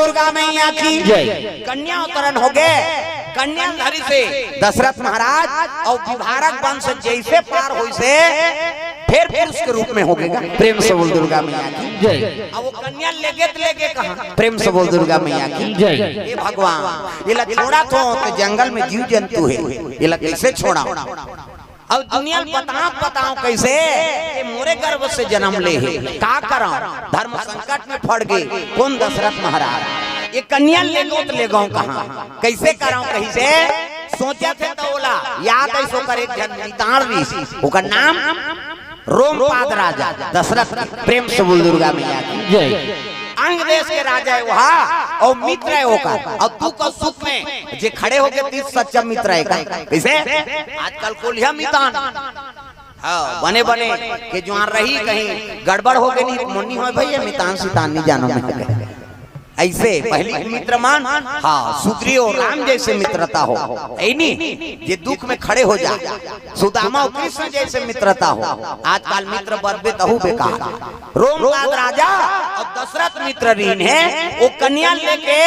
दुर्गा मैया की जय। कन्या अवतरण हो गए, कन्याधारी से दशरथ महाराज और विभारक वंश जैसे पार हुई से फिर उसके रूप में हो गएगा। प्रेम से बोल दुर्गा मैया की जय। अब वो कन्या लेके कहा, प्रेम से बोल दुर्गा मैया की जय। ये भगवान ये छोड़ा तो जंगल में जीव जंतु है, ये कैसे छोड़ा? अब दुनिया बताओ कैसे मोरे गर्भ से जन्म ले है, का करा? धर्म संकट में फट गए। कौन? दशरथ महाराज। ये कन्या ले गो कहाँ, कैसे कराऊं? कहीं से सोचा थे तो बोला याद ऐसो करे ओकर नाम रोमपाद राजा दशरथ। प्रेम से बोल दुर्गा मैया की जय। अंग देश के राजा है वहाँ और मित्र है होकर, और तू का सुख में जे खड़े होके तीस सच्चा मित्र है। कैसे आजकल कोलिया मितान बने के जुआन रही, कहीं गड़बड़ हो गई नहीं मुन्नी हो भैया मितान सितान नहीं जानो में ऐसे पहली मित्र मान। हाँ, सुग्रीव और राम जैसे मित्रता हो, ये दुख में खड़े हो जा। सुदामा और कृष्ण जैसे मित्रता हो। आजकल मित्र बर्बाद हो बेकार। रोमपाद राजा और दशरथ मित्र रीन है, वो कन्या लेके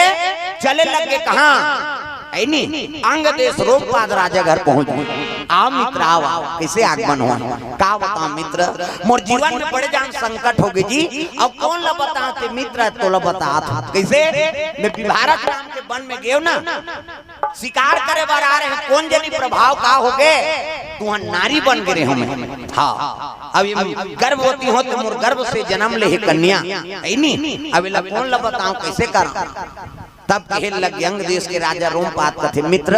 चले लगे कहाँ? अंग देश रोमपाद राजा घर पहुंच गए। आओ मित्र आओ, कैसे आगमन हुआ? का बता मित्र, मोर जीवन में बड़े जान संकट हो गई जी। अब कौन ला बताते मित्र तो ला बता कैसे? मैं विभारक नाम के वन में गए ना, शिकार करे बार आ रहे हैं, कौन जनी प्रभाव का हो गए तू नारी बन गए हमें। हाँ, अब गर्भवती हो तो मोर गर्भ से जन्म ले कन्या। अब कौन ला बताओ कैसे कर? तब कहे लगे अंग देश के राजा रोमपाद कथे मित्र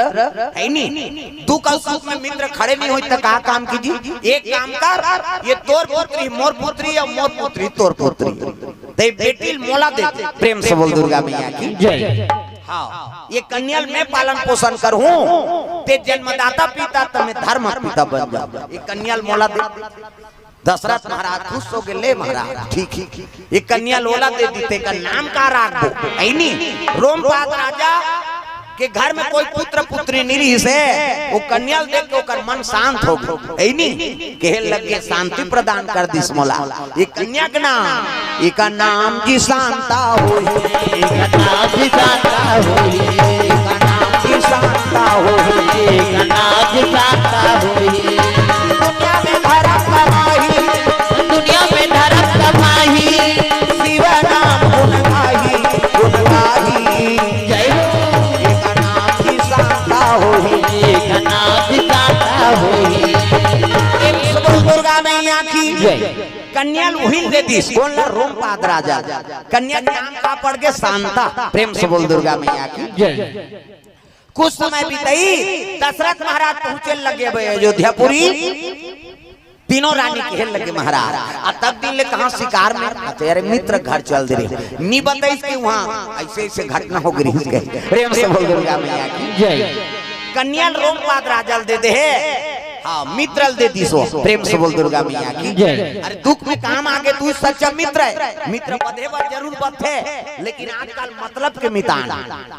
है नी, तू का सुख में मित्र खड़े नहीं होई तो का काम कीजिए? एक काम कर, ये तोर पुत्री मोर पुत्री और मोर पुत्री तोर पुत्री ते बेटी मोला दे। प्रेम से बोल दुर्गा मैया की जय। हाँ, ये कन्या में पालन पोषण करूं, ते जन्मदाता पिता तमें धर्म पिता बन जा। ये कन्या मोला दे। दशरथ महाराज खुश हो गए, ले महाराज ठीक ही ये कन्या लोला दे दीते का नाम का राख दो। ऐनी रोमपाद राजा के घर में कोई पुत्र पुत्री नहीं रही से वो कन्या देख के ओकर मन शांत हो गए। ऐनी कहे लगे शांति प्रदान कर दिस मोला। ये कन्या का नाम, एक नाम की शांता होई, एक नाम की शांता होई, एक नाम की शांता होई, एक नाम की शांता होई। दुनिया में धर्म कमाही, शिव नाम गुण गाही, जय हो। एक नाम की शांता होई, एक नाम की शांता होई। दुर्गा मैया की जय। कन्या उहिल दे दी कौन ला? रोमपाद राजा। कन्या नाम का पड़ गए शांता। प्रेम से बोल दुर्गा मैया की जय। कुछ समय बीतई, दशरथ महाराज पहुंचे लगे अयोध्यापुरी। तीनों रानी खेल लगे महाराज। और तब दिन ले कहा शिकार में तेरे मित्र घर चल दे रहे नी बताई कि वहाँ ऐसे ऐसे घटना हो गई। प्रेम से बोल दुर्गा मैया की जय। कन्या रोमपाद राजा दे दे है, हाँ मित्र दे दी सो। प्रेम से बोल दुर्गा मैया की जय। अरे दुख में काम आगे तू सच्चा मित्र है। मित्र बधे बार जरूर बधे, लेकिन आजकल मतलब के मितान।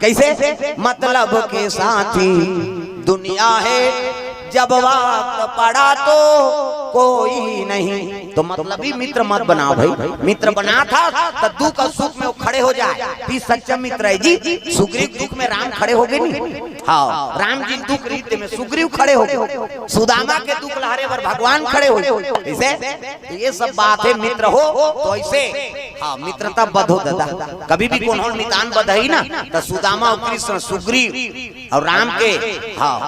कैसे? मतलब के साथी दुनिया है, जब वक्त पड़ा तो कोई नहीं। तो मतलब ही मित्र मत बनाओ भाई। मित्र बना था तो दुख और सुख में वो खड़े हो जाए, भी सच्चा मित्र है जी। सुग्रीव दुख में राम खड़े हो गए नहीं। हाँ, राम जी दुख रीत में सुग्रीव खड़े हो गए, सुदामा के दुख लहरे पर भगवान खड़े हो गए। ऐसे ये सब बात है। मित्र हो तो ऐसे हाँ मित्रता बधो दादा। कभी भी कौन मितान बधाई ना तो सुदामा और कृष्ण सुग्रीव और राम के हाँ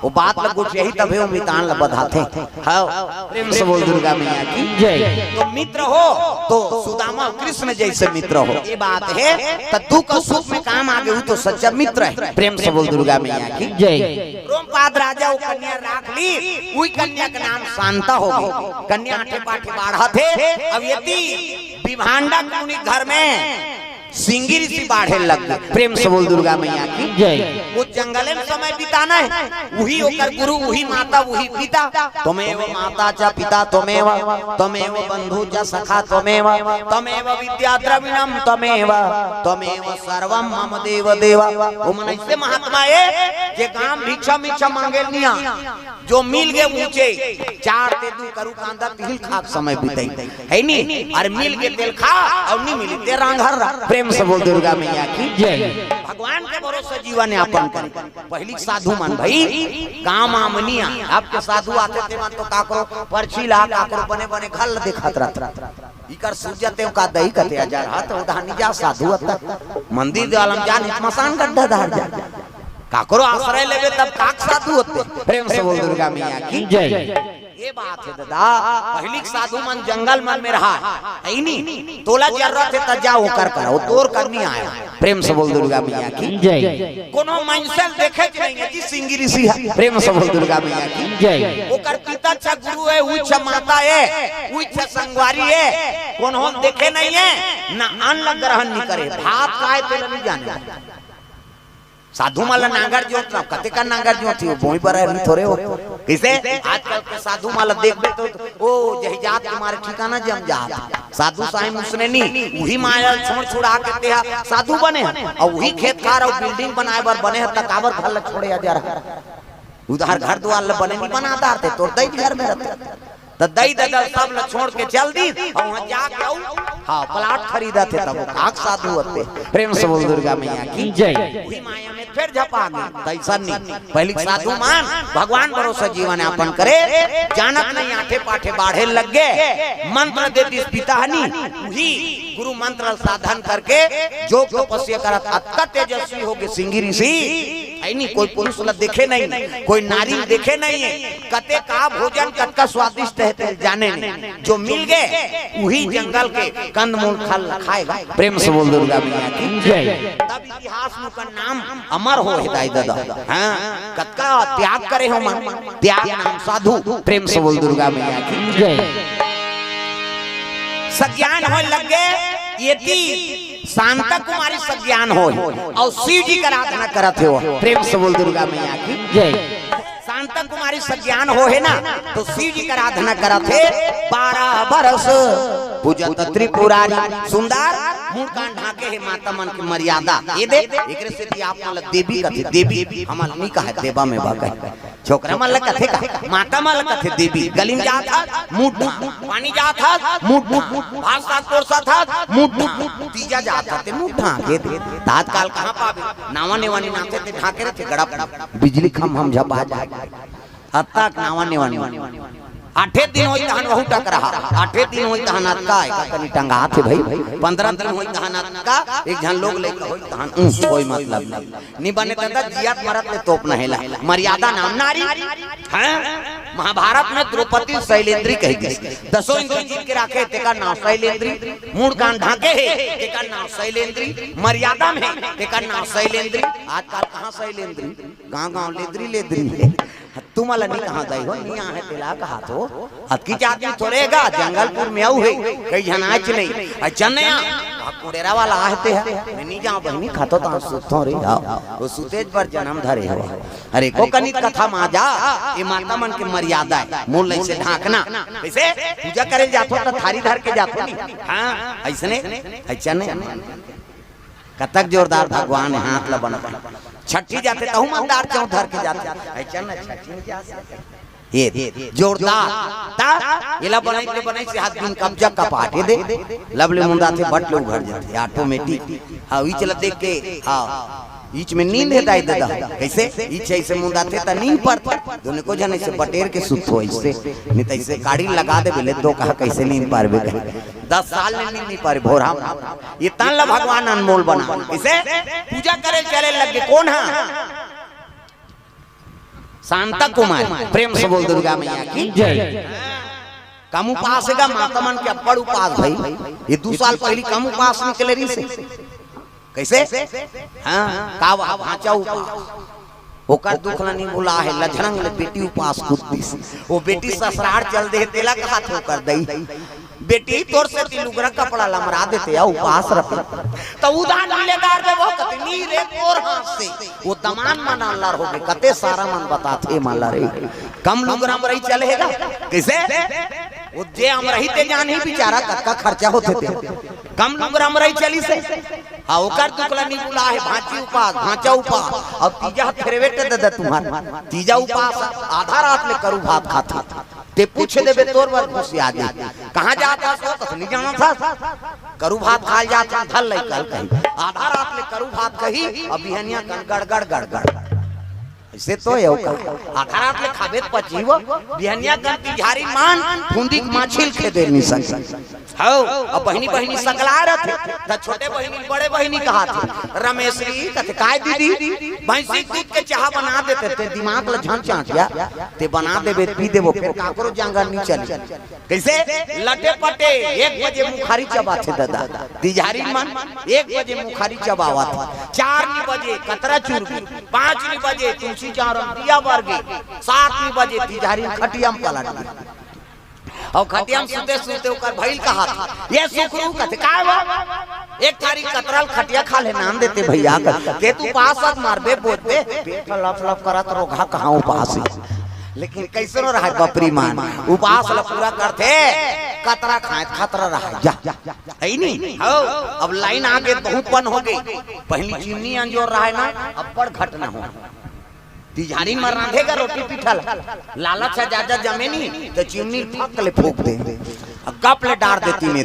वो बात लगो यही तभी वो मितान बधाते। हाँ, प्रेम से बोल दुर्गा मैया की जय। तो मित्र हो तो सुदामा कृष्ण जैसे मित्र हो, ये बात है। तो दुख और सुख में काम आगे हुई तो सच्चा मित्र है। प्रेम से बोल दुर्गा मैया की जय। रोमपाद राजा वो कन्या राख ली, वही कन्या का नाम शांता हो गई। कन्या आठे पाठे बाढ़ा थे। अब यदि विभांडा मुनि घर में सिंगी ऋषि बाढ़े लग गए। प्रेम से बोल दुर्गा मैया की जय। वो जंगले में समय बिताना है, वही होकर गुरु, वही माता, वही पिता। त्वमेव माता च पिता त्वमेव, त्वमेव बंधु च सखा त्वमेव, त्वमेव विद्या द्रविणम त्वमेव, त्वमेव सर्वम मम देव देवा। वो मन ऐसे महात्मा है जे काम भिक्षा मिक्षा मांगे निया, जो मिल गए ऊंचे चार ते दू करू कांदा तिल खा समय बिताई है नी। और मिल के तेल खा और नहीं मिली ते रांघर। प्रेम प्रेम से बोल दुर्गा मैया की जय। भगवान के भरोसे जीवन यापन करे। पहली साधु मन भाई काम आमनिया आपके साधु आते थे मन तो काकरो पर्ची ला काकरो बने बने घल दिखत रहता इकर सूजते का दही कते हजार हाथ उधानी जा साधु अत मंदिर आलम जान स्मशान गड्ढा धार जा काकरो आश्रय लेवे तब काक साधु होते। प्रेम से बोल दुर्गा मैया की जय। ये बात है दादा पहली साधु मन जंगल मन में रहा है नहीं तोला जरूरत है त जाओ कर करो तोर करनी आया। प्रेम से बोल दुर्गा मैया की जय। कोनो मंसल देखे नहीं है जी सिंगी ऋषि है। प्रेम से बोल दुर्गा मैया की जय। ओकर पिता छ गुरु है उच्च माता है उच्च संगवारी है कोनो देखे नहीं है ना अन्न ग्रहण नहीं करे भात खाए तो नहीं जाने साधु माला नागर जो कते का नागर जो थी वो पर है थोड़े हो किसे आजकल के साधु माला देख तो ओ जही जात तुम्हारे ठिकाना जम जा साधु साईं उसने नहीं वही माया छोड़ छुड़ा के ते साधु बने और वही खेत खार और बिल्डिंग बनाए बर बने तकावर घर छोड़े जा रहा उधर घर द्वार बने नहीं बनाता थे तो दई घर में रहते तो दई ददल सब ल छोड़ के चल दी और वहां जाके हां प्लाट खरीदा थे तब काक साधु होते। प्रेम से बोल दुर्गा मैया की जय। वही माया में फिर झपा गई तैसा नहीं पहली साधु मान भगवान भरोसे जीवन यापन करे जानत नहीं आठे पाठे बाढ़े लग गए मंत्र देती पिताहनी वही गुरु मंत्र साधन करके जो तपस्या करत अत्ता तेजस्वी हो गए सिंगी ऋषि नहीं कोई पुरुष देखे नहीं कोई नारी देखे नहीं है कते का भोजन कतका स्वादिष्ट है जाने नहीं जो मिल गए वही जंगल के कंदमूल खल खाएगा। प्रेम से बोल दुर्गा मैया की जय। तब इतिहास में का नाम अमर हो हिदाई दादा हां कतका त्याग करे हो मन त्याग नाम साधु। प्रेम से बोल दुर्गा मैया की जय। सज्ञान हो लगे यति शांता कुमारी सज्ञान हो और शिव जी का आराधना करते हो। प्रेम से बोल दुर्गा मैया की जय। शांता कुमारी सज्ञान हो है ना तो शिव जी का आराधना करते 12 बरस पूजत त्रिपुरारी सुंदर मुंह कान ढाके है माता मन की मर्यादा ये दे एकरे से आप माल देवी कथे देवी हमल नहीं कहे देवा में भागे छोकरा माल कथे का माता माल कथे देवी गलिम जात था मुंह पानी जात था मुंह भाषा तोरसा था मुंह तीजा जात था ते मुंह ढाके तात्काल कहां पावे नावा नेवानी नाते ते ढाके रहे गड़प बिजली खम हम झपा जाए अतक नावा नेवानी 8 दिन होई तहन बहुत टक रहा 8 दिन होई तहन का कनी टंगा थे भाई 15 दिन होई तहन का एक जन लोग लेके होई तहन कोई मतलब नहीं बने तंदा जियात मरत ले तोप नहेला मर्यादा नाम नारी हैं महाभारत में द्रौपदी शैलेंद्री कही गई 10 इंद्र जीत के रखे तेका नाम शैलेंद्री मूड कान ढाके है तेका नाम शैलेंद्री मर्यादा में तेका नाम शैलेंद्री आजकल कहां शैलेंद्री गांव-गांव लेद्री है तुम्हारा नहीं कहां दई हो नहीं है तेला कहा तो अतकी जाति थोड़ेगा जंगलपुर में आऊ है कई जनाच नहीं अच्छा नया कोडेरा वाला आते हैं नहीं जा बहनी खातो ता सुतो रे वो सुतेज पर जन्म धरे हो अरे को कनित कथा मा जा ये माता मन की मर्यादा है मूल से ढाकना कैसे पूजा करे जातो त थारी धर के जातो नहीं हां ऐसने अच्छा नहीं कतक जोरदार भगवान हाथ ला बना छठी जाते तहु मंदार चौ धर के जाते ऐसा ना छठी जा ये जोरदार ता इला बनाई से हाथ दिन कब्जा का पाटे दे लवले मुंडा थे बट लोग घर जाते ऑटोमेटिक हां ई चला देख के हां ईच में नींद है दाई दादा कैसे ईच ऐसे मुंडा थे त नींद पर दोनों को जने से बटेर के सुत हो ऐसे नहीं त ऐसे गाड़ी लगा दे बोले तो कहा कैसे नींद पारबे 10 साल में नींद नहीं पारे भोरा ये तन ला भगवान अनमोल बना कैसे पूजा करे चले लगे कौन है शांता कुमार। प्रेम से बोल दुर्गा मैया की जय। कम उपास है माता मन के अपर उपास भाई ये 2 साल पहले कम उपास निकले रही से कैसे हां का भाचा उपास ओकर दुख नहीं भुला है लझरंग ले बेटी उपास कुत्ती वो बेटी ससुराल चल दे तेला का हाथ होकर दई बेटी तोर से तिलुगरा कपड़ा लमरा देते या उपास रख तो उदान मिलेदार दे वो कतनी रे तोर हाथ से वो तमान मन अल्लाह हो गए कते सारा मन बताते माला रे कम लुगरा मरई चलेगा कैसे वो जे हम रही ते जान ही बेचारा कतका खर्चा होते थे कम लुगरा मरई चली से हां ओकर दुखला नहीं बुला है भांची उपास भांचा उपास अब तीजा फेरवेट दे तुम्हार तीजा उपास आधा रात ले करू भात खाता ते पूछे देबे तोर बार खुशी आ दे कहां जाता सो तो नहीं जाना था करू भात खा जाता थल ले कल कही आधा रात ले करू भात कही अब बिहनिया गड़ गड़ गड़ गड़ ऐसे तो है आधा रात ले खाबे पचीव बिहनिया गन की झारी मान फुंदी माछिल खे दे नहीं सक हो अब बहनी बहनी सकला रहे त छोटे बहनी बड़े बहनी कहा थे रमेशरी कथे काय दीदी भैंसी दूध के चाह बना देते ते दिमाग ल झन चाटिया ते बना देबे पी देबो फिर काकरो जंगल नहीं चली कैसे लटे पटे 1 बजे मुखारी चबा थे दादा दिजारी मन 1 बजे मुखारी चबावा था 4 बजे कतरा चूर 5 बजे तुलसी चारम दिया बरगे 7 बजे दिजारी खटियाम पलट और खटियाम सुते सुते ओकर भइल कहा था ये सुखरू कथे काय बा एक थारी कतरल खटिया खा ले नाम देते भैया के तू पासत मारबे बोलबे पेट लफ लफ करत रोगा कहां उपास लेकिन कैसे न रहा बपरी मान उपास ल पूरा करते कतरा खाए खतरा रहा जा है नहीं हो अब लाइन आगे बहुत बन हो गई पहली चिमनी अंजोर रहा है ना अब बड़ घटना हो तिजारी में रांधेगा रोटी पिठल लालच है ज्यादा जमे नहीं तो चिमनी ठक ले फूक दे गप ले डार देती में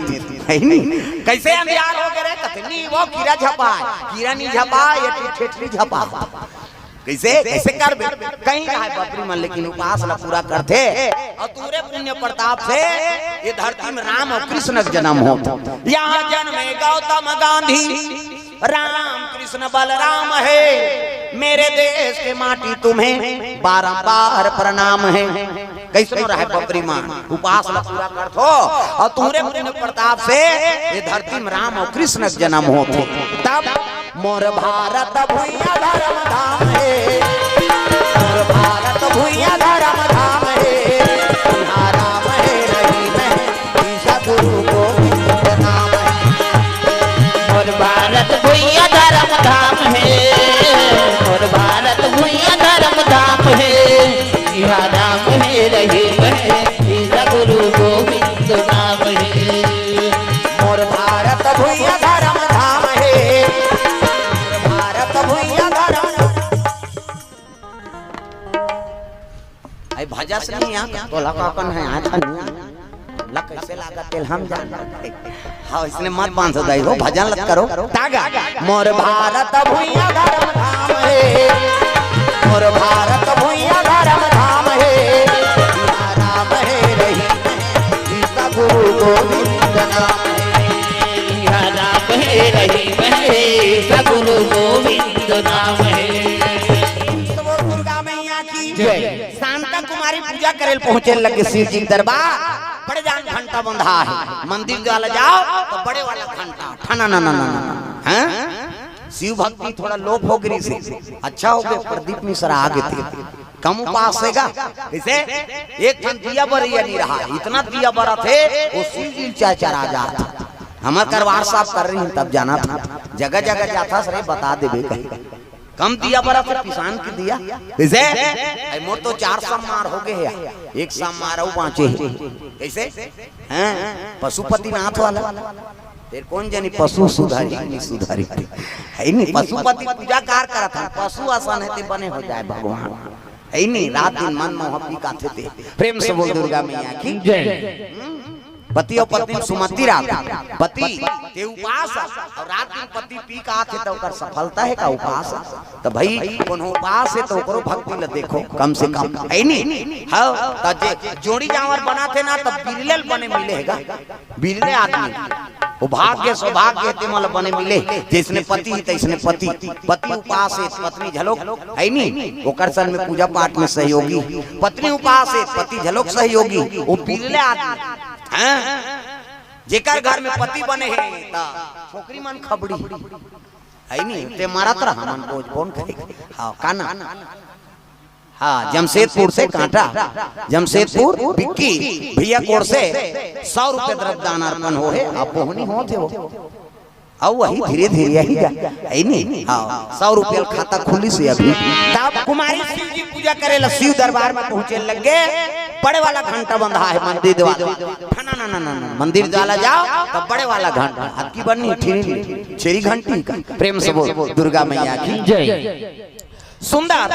है नहीं कैसे अंधियार हो गए कतनी वो कीड़ा झपा कीड़ा नहीं झपा ये ठेठरी झपा कैसे कैसे कर कहीं रहा बकरी मन लेकिन उपास ला पूरा करते और तूरे पुण्य प्रताप से ये धरती में राम और कृष्ण का जन्म होता यहाँ जन्मे गौतम गांधी राम कृष्ण बलराम है मेरे देश के माटी तुम्हें बारंबार प्रणाम है कैसे रहा बकरी मान उपास ला पूरा करतो और तूरे पुण्य प्रताप से ये धरती में राम और कृष्ण का जन्म होते तब मोर भारत भूया धर्म धाम है मोर भारत भूया धर्म धाम है यहाँ राम है रहीम है ईसा गुरु गोविंद नाम है मोर भारत भूया धर्म धाम है मोर भारत भूया धर्म धाम है यहाँ राम है रहीम है ईसा गुरु गोविंद नाम है मोर भारत भूया धर्म धाम है भजा से नहीं यहाँ तो लकाकन है यहाँ था लक कैसे लागा तेल हम जान हाँ इसने मत 500 दाई हो भजन लत करो तागा मोर भारत भूया धर्म धाम है मोर भारत भूया धर्म धाम है यहाँ राम है रही ईसा गुरु गोविंद नाम है यहाँ राम है रहीम है ईसा गुरु गोविंद नाम है शांता कुमारी पूजा करेल पहुंचे लगे शिव जी दरबार बड़े जान घंटा बंधा है मंदिर वाला जाओ तो बड़े वाला घंटा ठना ना ना ना हैं शिव भक्ति थोड़ा लोप हो गई से अच्छा हो गया प्रदीप मिश्रा आगे थे कम उपास हैगा इसे एक जन दिया बरिया नहीं रहा इतना दिया बरा थे वो शिव जी चरा जाता हमारे करवार साफ कर रही हैं तब जाना था जगह जगह जाता सर बता देवे कम दिया बरा फिर किसान की दिया कैसे मोर तो 4 सम मार हो गए है एक सम मारो बाँचे कैसे हैं पशुपति नाथ वाला फिर कौन जानी पशु सुधारी नहीं सुधारी है नहीं पशुपति पूजा कार करा था पशु आसान है बने हो जाए भगवान है नहीं रात दिन मन मोहब्बी का थे प्रेम से बोल दुर्गा मैया की जय पति और पत्नी सुमति रात पति ते उपास और रात दिन पति पी का आथे तो कर सफलता है का उपास तो भाई कौन उपास है तो करो भक्ति ल देखो कम से कम है नहीं हां तो जे जोड़ी जावर बनाते ना तब बिरलेल बने मिलेगा बिरले आदमी वो भाग्य सौभाग्य तिमल बने मिले जिसने पति ही तैसने पति पति उपास है पत्नी झलोक है नहीं ओकर सन में पूजा पाठ में सहयोगी पत्नी उपास है पति झलोक सहयोगी वो बिरले आदमी जेकर घर में पति बने हैं छोकरी मन खबड़ी है नहीं ते मारत रहा मन बोझ कौन करेगा हाँ काना हाँ जमशेदपुर से कांटा जमशेदपुर बिक्की भैया कोर से 100 रुपए द्रव्य दान अर्पण हो है आप होनी होते हो अब वही धीरे धीरे ही है नहीं हाँ 100 रुपये खाता खुली से अभी तब कुमारी शिव जी पूजा करे ला शिव दरबार में पहुंचे लगे बड़े वाला घंटा बंधा है मंदिर वाला ना ना ना मंदिर वाला जाओ तब बड़े वाला घंटा आपकी बननी ठीक छेरी घंटी का प्रेम से बोल दुर्गा मैया की जय सुंदर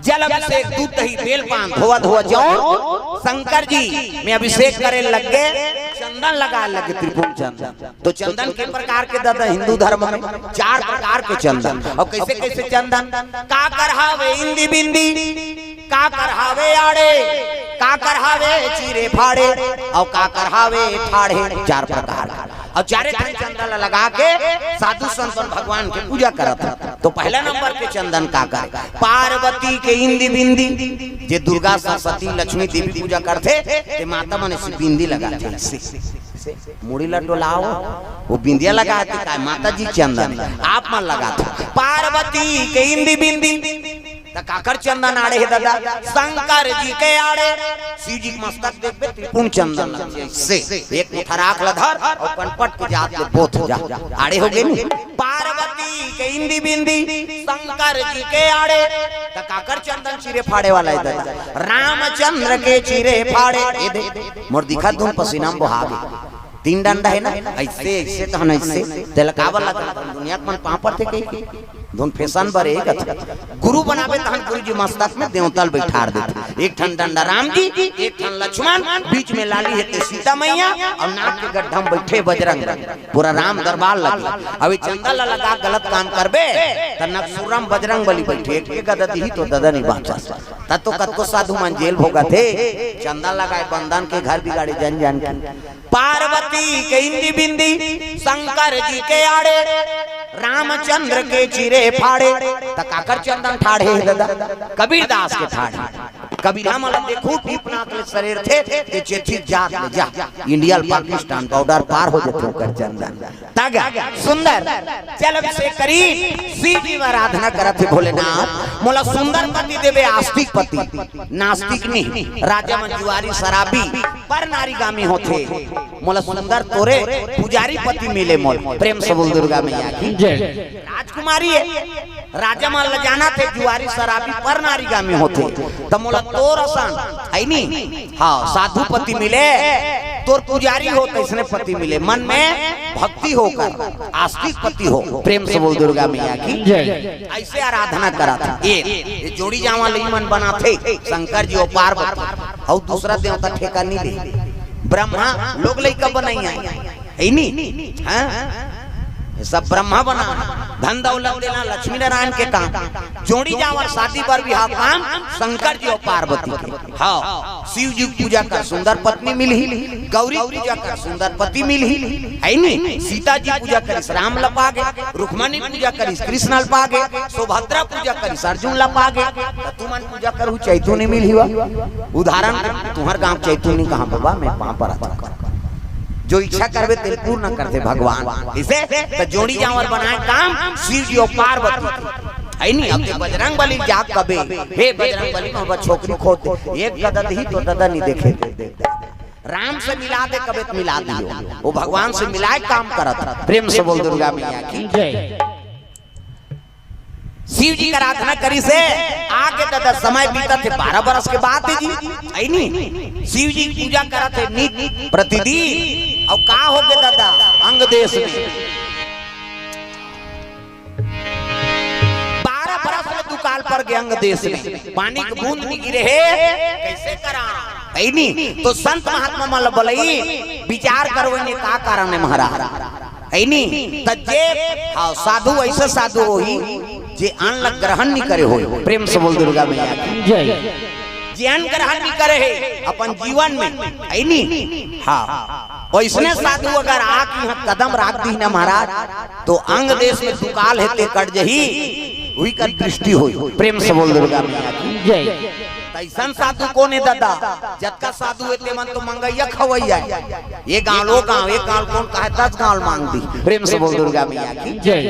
जल अभिषेक दूध दही बेल पान धोआ धोआ जाओ शंकर जी में अभिषेक करे लग गए, चंदन लगा लगे त्रिपुर चंदन। तो चंदन के प्रकार के दादा हिंदू धर्म में 4 प्रकार के चंदन। और कैसे कैसे चंदन? का करहावे इंदी बिंदी, का करहावे आड़े, का करहावे चीरे फाड़े, और का करहावे ठाड़े। 4 प्रकार। और चारे चंदन लगा के साधु संतन भगवान की पूजा करता। तो पहला नंबर के चंदन का कर पार्वती के इंदी बिंदी, जे दुर्गा सरस्वती लक्ष्मी देवी पूजा करते ते माता मन से बिंदी लगाते, मुड़ी लटोलाओ वो बिंदिया लगाते का माता जी चंदन आप मन लगाते। पार्वती के इंदी बिंदी काकर चंदन आड़े है दादा, शंकर जी के आड़े शिव जी मस्तक देख त्रिपुर चंदन से एक मुठराक लधर और कनपट के जात ले पोथ जा आड़े हो गए। पार्वती के इंदी बिंदी शंकर जी के आड़े काकर चंदन चिरे फाड़े वाला है दादा, रामचंद्र के चिरे फाड़े। ये देख मोर दिखा तुम पसीना बहागे 3 डंडा है ना, ऐसे ऐसे तो हम ऐसे तिलकावर लगा दुनिया मन पापड़ थे कई दोन फैशन पर एक गुरु बनावे तहन गुरु जी मस्तक में देवतल बैठार देते। एक ठन डंडा राम जी, एक ठन लक्ष्मण, बीच में लाली है सीता मैया, और नाक के गड्ढा में बैठे बजरंग, पूरा राम दरबार लगे। अभी चंदा लगा गलत काम करबे त नक्सुरम बजरंग बली बैठे एक गदा दी तो दादा नहीं बाचा तब तो कत को साधु मन जेल भोगा थे। चंदा लगाए बंधन के घर बिगाड़े जन जान के। पार्वती के इंदी बिंदी शंकर जी के आड़े, रामचंद्र के चिरे फाड़े तकाकर चंदन ठाड़े दादा, कबीरदास के ठाड़े। कबीरा मतलब देखो टीपना के शरीर थे ते चेठी जात ले जा इंडिया पाकिस्तान बॉर्डर पार हो जतो कर चंदन तागा सुंदर। चल अभिषेक करी शिव जी आराधना करत भोलेनाथ। मोला सुंदर पति देवे आस्तिक पति, नास्तिक नहीं। राजा मंजुआरी शराबी पर नारी गामी होते। मोला सुंदर तोरे पुजारी पति मिले मोल। प्रेम से बोल दुर्गा मैया की जय। राजकुमारी है राजा मान ल जाना थे जुआरी शराबी पर नारी गामी होते। तो मोला तोर असन है नी हाँ साधु पति मिले, तोर पुजारी हो तो इसने पति मिले। मन में भक्ति होकर आस्तिक पति हो। प्रेम से बोल दुर्गा मैया की जय। ऐसे आराधना करा था। ये जोड़ी जावा लई मन बना थे शंकर जी और पार्वती, और दूसरा देवता ठेका नहीं दे। ब्रह्मा लोग लइका बनाई है नी हाँ सब ब्रह्मा बना, धन दौलत देना लक्ष्मी नारायण के काम। जोड़ी जावर शादी पर भी काम शंकर जी और पार्वती के। हाँ शिव जी पूजा कर सुंदर पत्नी मिली, गौरी पूजा कर सुंदर पति मिली है नी। सीता जी पूजा करिस राम लपागे, रुक्मणी पूजा करिस कृष्ण लपागे, सुभद्रा पूजा करिस अर्जुन लपागे। तुमन पूजा करू चैतन्य मिली हुआ। उदाहरण तुम्हार गांव चैतन्य कहाँ बाबा मैं वहां पर आता। जो इच्छा करवे तेल पूर्ण करते भगवान। इसे तो जोड़ी जावर बनाए काम शिव जी और पार्वती है नी। अब बजरंग बली जाग कबे हे बजरंग बली में छोकरी खोद एक गदा ही तो दादा नहीं देखे। राम से मिला दे कबे तो मिला दियो, वो भगवान से मिलाए काम करत। प्रेम से बोल दुर्गा मैया की जय। शिव जी का आराधना करी से आगे दादा समय बीता थे 12 बरस के बाद जी आई नी शिव जी पूजा करा थे नित प्रतिदिन। और का हो गए दादा अंग देश में 12 बरस में दुकाल पर गए अंग देश में पानी की बूंद नहीं गिरे है कैसे करा आई नी। तो संत महात्मा मन बोलई विचार करो ने का कारण है महाराज आई नी। तजे हाँ साधु ऐसे साधु होई जे अन्न ग्रहण नहीं करे हो। प्रेम से बोल दुर्गा मैया की जय। जे अन्न ग्रहण नहीं करे है अपन जीवन में है नी हाँ। और इसने साधु अगर आके यहाँ कदम रख दी ना महाराज तो अंग देश में दुकाल हेते कट जही वही कर दृष्टि हुई। प्रेम से बोल दुर्गा मैया की जय। तैसन साधु कौन है दादा? जतका साधु है ते मन तो मंगैया खवैया ये गांव लो गांव एक गांव कौन कहे 10 गांव मांग दी। प्रेम से बोल दुर्गा मैया की जय।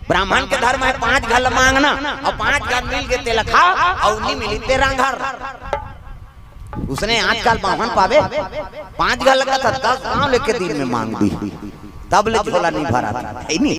ब्राह्मण के धर्म है 5 घर मांगना और 5 घर मिल गए तेल खा और नहीं मिली तेरा घर। उसने आजकल बाहन पावे 5 घर लगा था 10 गांव लेके दिन में मांग दी तब ले झोला नहीं भरा था।